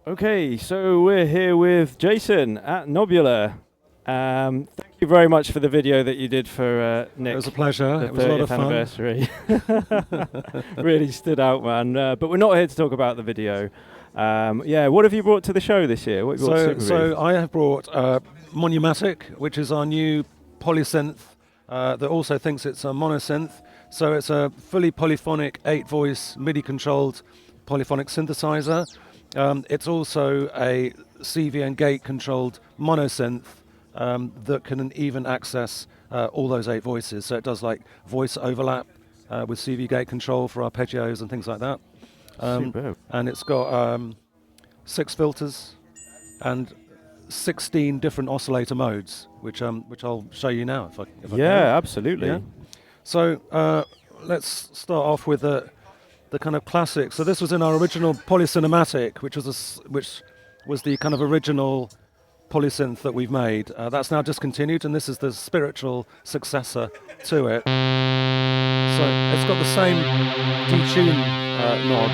Okay, so we're here with Jason at Nobular. Thank you very much for the video that you did for Nick. It was a pleasure. The it was a lot of anniversary. Really stood out, man. But we're not here to talk about the video. Yeah, what have you brought to the show this year? What have you brought to So I have brought Monumatic, which is our new polysynth that also thinks it's a monosynth. So it's a fully polyphonic 8-voice MIDI-controlled polyphonic synthesizer. It's also a CV and gate controlled monosynth that can even access all those 8 voices. So it does like voice overlap with CV gate control for arpeggios and things like that. And it's got 6 filters and 16 different oscillator modes, which I'll show you now if I can. Absolutely. Yeah? So let's start off with the kind of classic. So this was in our original Polycinematic, which was the kind of original polysynth that we've made. That's now discontinued, and this is the spiritual successor to it. So it's got the same detune knob.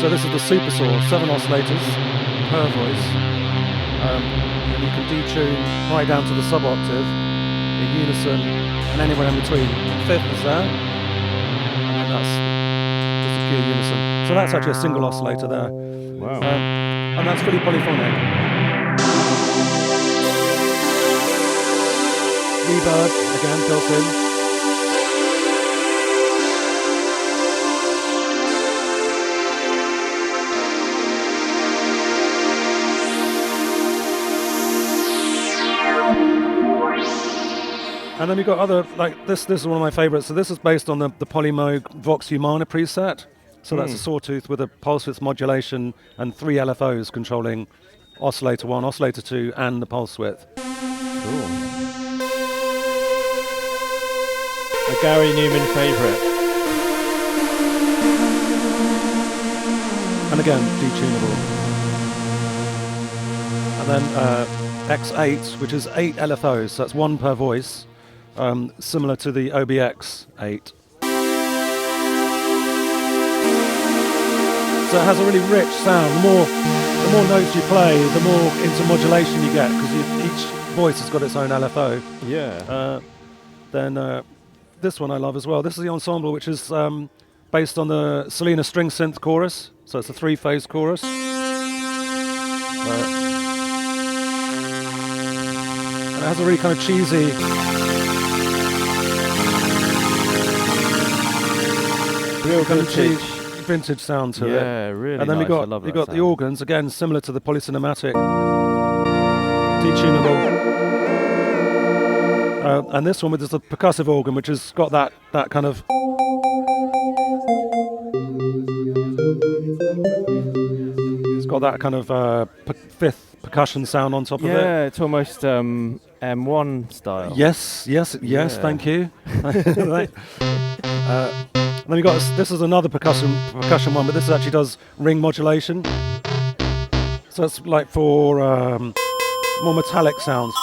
So this is the supersaw, 7 oscillators per voice, and you can detune right down to the sub-octave in unison, and anywhere in between. 5th is there, and that's unison. So that's actually a single oscillator there. Wow. And that's fully polyphonic. Reverb, again, built in. And then we've got other, like this is one of my favorites. So this is based on the Polymo Vox Humana preset. So that's a sawtooth with a pulse width modulation and 3 LFOs controlling oscillator 1, oscillator 2, and the pulse width. Cool. A Gary Newman favourite. And again, detunable. And then X8, which is 8 LFOs, so that's 1 per voice, similar to the OBX 8. So it has a really rich sound. The more notes you play, the more into modulation you get, because each voice has got its own LFO. Yeah. Then this one I love as well. This is the ensemble, which is based on the Selena string synth chorus. So it's a 3-phase chorus. And it has a really kind of cheesy, real kind of vintage sound to it. Yeah, really. And then nice. we got the organs, again similar to the Polycinematic, detunable. And this one with the percussive organ, which has got that kind of fifth percussion sound on top of it. Yeah, it's almost M1 style. Yes, thank you. Then we got this is another percussion one, but this actually does ring modulation. So it's like for more metallic sounds.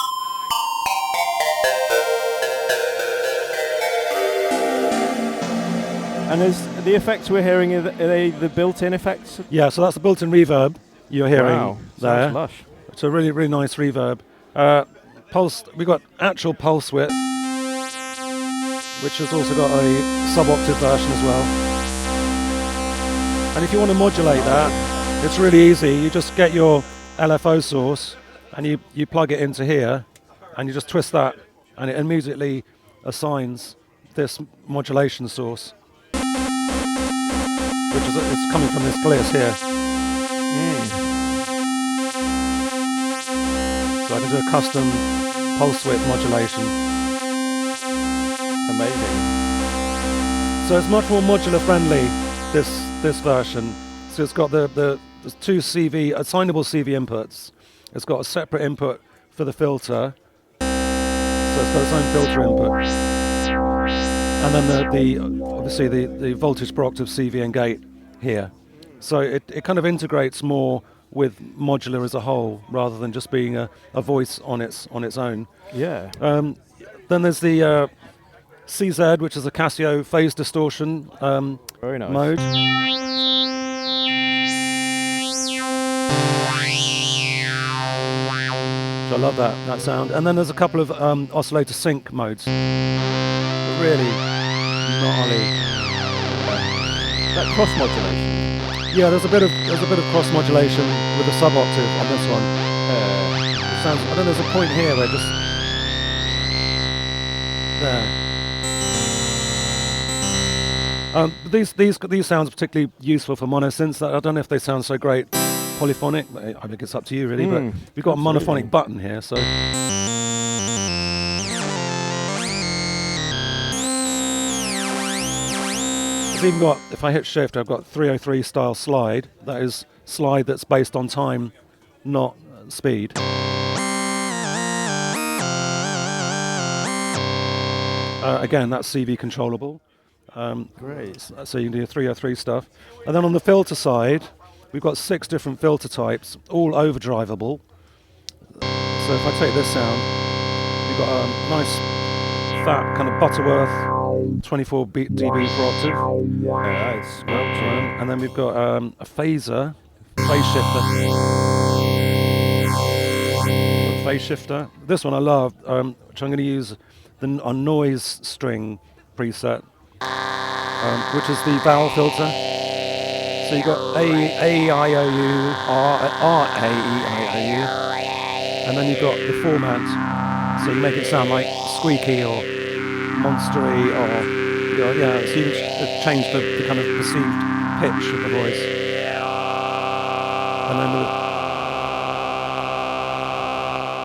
And is the effects we're hearing, are they the built-in effects? Yeah, so that's the built-in reverb you're hearing there. Sounds lush. It's a really, really nice reverb. Pulse. We've got actual pulse width, which has also got a sub-octave version as well. And if you want to modulate that, it's really easy. You just get your LFO source and you plug it into here, and you just twist that, and it immediately assigns this modulation source, which is it's coming from this bliss here. So I can do a custom pulse width modulation. Amazing. So it's much more modular friendly, this version. So it's got the 2 CV assignable CV inputs. It's got a separate input for the filter. So it's got its own filter input. And then obviously the voltage per octave CV and gate here. So it kind of integrates more with modular as a whole rather than just being a voice on its own. Yeah. Then there's the CZ, which is a Casio phase distortion Very nice. mode. So I love that sound. And then there's a couple of oscillator sync modes. Really gnarly. Is that cross modulation? Yeah, there's a bit of cross modulation with a sub octave on this one. It sounds. I don't know. There's a point here where just there. These sounds are particularly useful for monosynths. I don't know if they sound so great polyphonic. I think it's up to you really. But we've got a monophonic button here, so. It's even got, if I hit shift, I've got 303 style slide. That is slide that's based on time, not speed. Again, that's CV controllable. Great. So you can do 303 stuff. And then on the filter side, we've got 6 different filter types, all overdrivable. So if I take this sound, we've got a nice fat kind of Butterworth 24 dB per octave. Yeah, it's squelching. And then we've got a phaser, phase shifter. Phase shifter. This one I love, which I'm going to use a noise string preset, which is the vowel filter. So you've got A, I, O, U, R, A, E, I, O, U, and then you've got the format. So you make it sound like squeaky or monstery or, yeah, so you can change the kind of perceived pitch of the voice. And then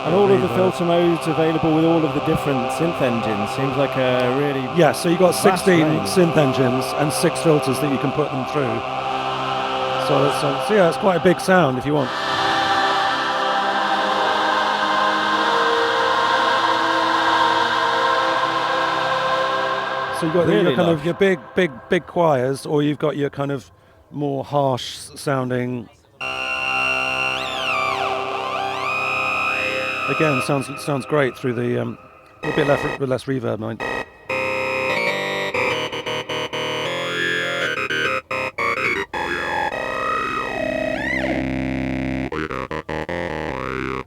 and all of the filter modes available with all of the different synth engines. Seems like a really... Yeah, so you've got 16 synth engines and 6 filters that you can put them through. So yeah, it's quite a big sound if you want. So you've got really your kind of your big choirs, or you've got your kind of more harsh sounding. Again, sounds great through the a bit less reverb, mind.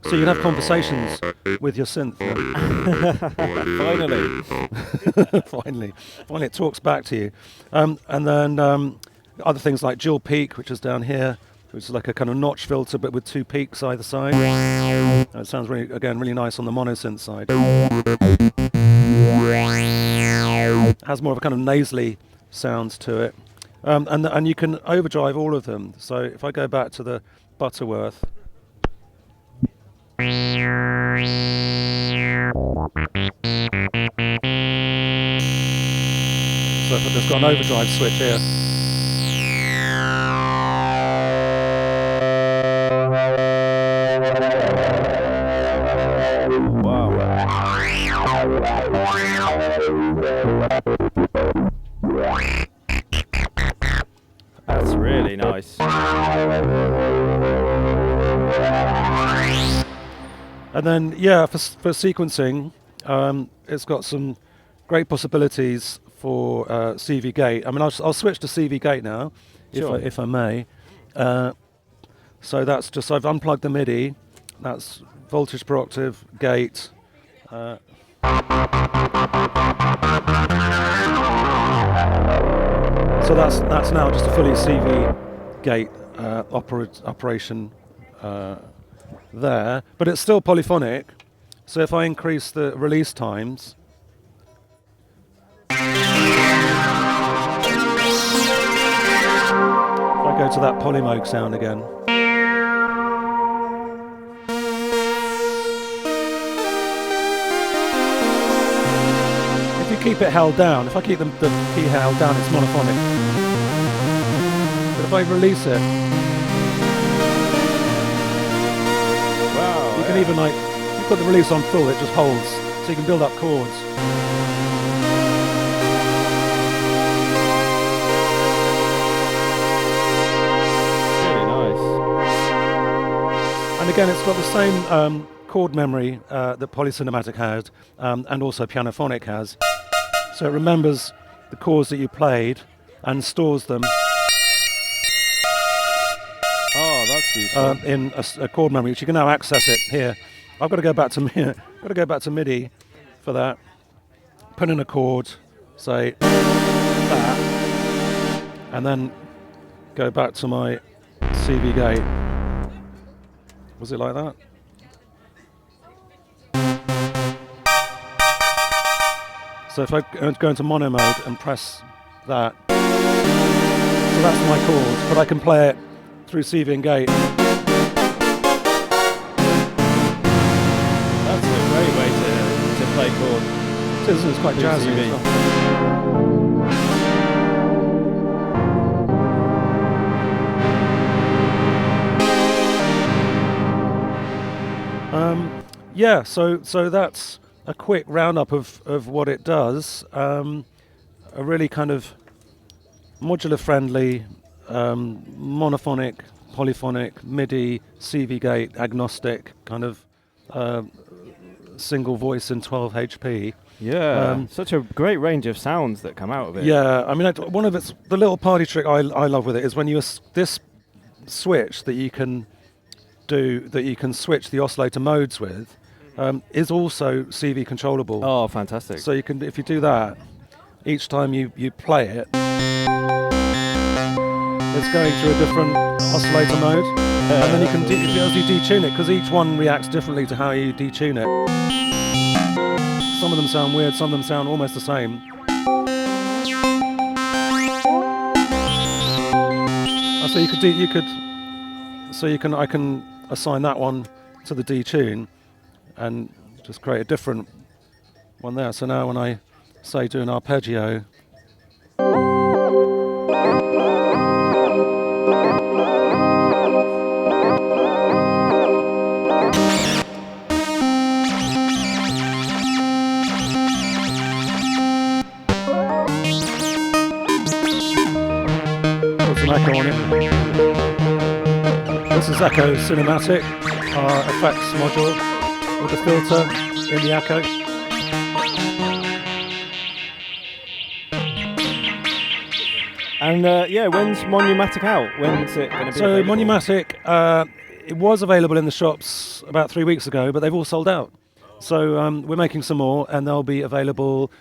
So you can have conversations with your synth. Finally. Finally, it talks back to you. And then other things like dual peak, which is down here, which is like a kind of notch filter, but with 2 peaks either side. It sounds really nice on the monosynth side. Has more of a kind of nasally sound to it, and you can overdrive all of them. So if I go back to the Butterworth. So I've just got an overdrive switch here. Wow. That's really nice. And then, yeah, for sequencing, it's got some great possibilities for CV gate. I mean, I'll switch to CV gate now, sure. if I may. So that's just, I've unplugged the MIDI. That's voltage per octave, gate. So that's now just a fully CV gate operation there, but it's still polyphonic. So if I increase the release times, if I go to that Polymo sound again, if you keep it held down, if I keep the key held down, it's monophonic. But if I release it, you can even, like, you put the release on full, it just holds, so you can build up chords. Really nice. And again, it's got the same chord memory that Polycinematic has, and also Pianophonic has. So it remembers the chords that you played and stores them Oh, that's useful. in a chord memory, which you can now access it here I've got to go back to got to go back to MIDI for that. Put in a chord, say that, and then go back to my CV gate. Was it like that? So if I go into mono mode and press that, so that's my chord, but I can play it through CV and gate. That's a great way to play chord. It's quite jazzy. Yeah, so that's a quick roundup of what it does. A really kind of modular friendly, monophonic, polyphonic, MIDI, CV gate, agnostic kind of single voice in 12 HP. Yeah, such a great range of sounds that come out of it. Yeah, I mean, one of the little party trick I love with it is when this switch that you can switch the oscillator modes with is also CV controllable. Oh, fantastic! So you can, if you do that, each time you play it, it's going through a different oscillator mode, and then you can as you detune it, because each one reacts differently to how you detune it. Some of them sound weird, some of them sound almost the same. I can assign that one to the detune and just create a different one there. So now when I say do an arpeggio, put some echo on it. This is Casio-inspired, our effects module with the filter in the echo. And yeah, when's Monumatic out? When's it going to be So available? Monumatic, it was available in the shops about 3 weeks ago, but they've all sold out. So we're making some more, and they'll be available,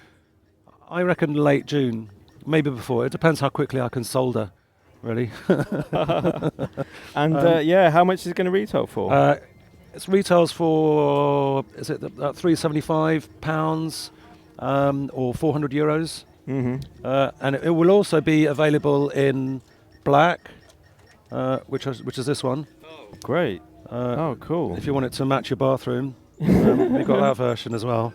I reckon, late June, maybe before. It depends how quickly I can solder, really. And yeah, how much is it going to retail for? It retails for, is it £375 or €400? Mm-hmm. And it will also be available in black, which is this one. Great. Oh, cool. If you want it to match your bathroom, we've got that version as well.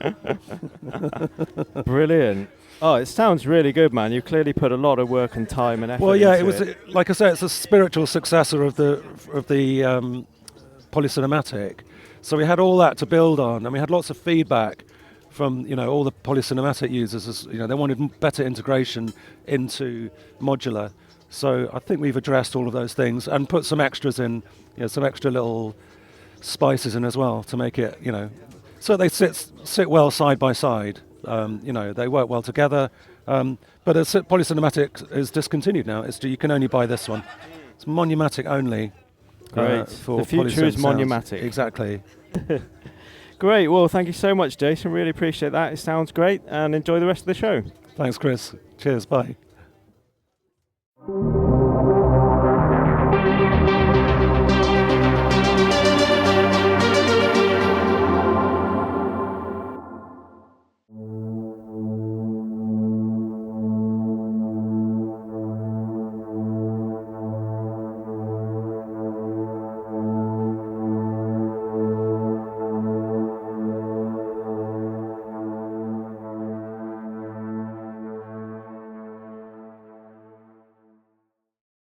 Brilliant. Oh, it sounds really good, man. You've clearly put a lot of work and time and effort. Well, yeah, into it was like I say, it's a spiritual successor of the Polycinematic. So we had all that to build on, and we had lots of feedback from all the Polycinematic users. As, they wanted better integration into Modular. So I think we've addressed all of those things and put some extras in, some extra little spices in as well to make it, so they sit well side by side. They work well together. But Polycinematic is discontinued now. You can only buy this one. It's Monumatic only. Great. For the future is Monumatic. Exactly. Great. Well, thank you so much, Jason. Really appreciate that. It sounds great, and enjoy the rest of the show. Thanks, Chris. Cheers. Bye.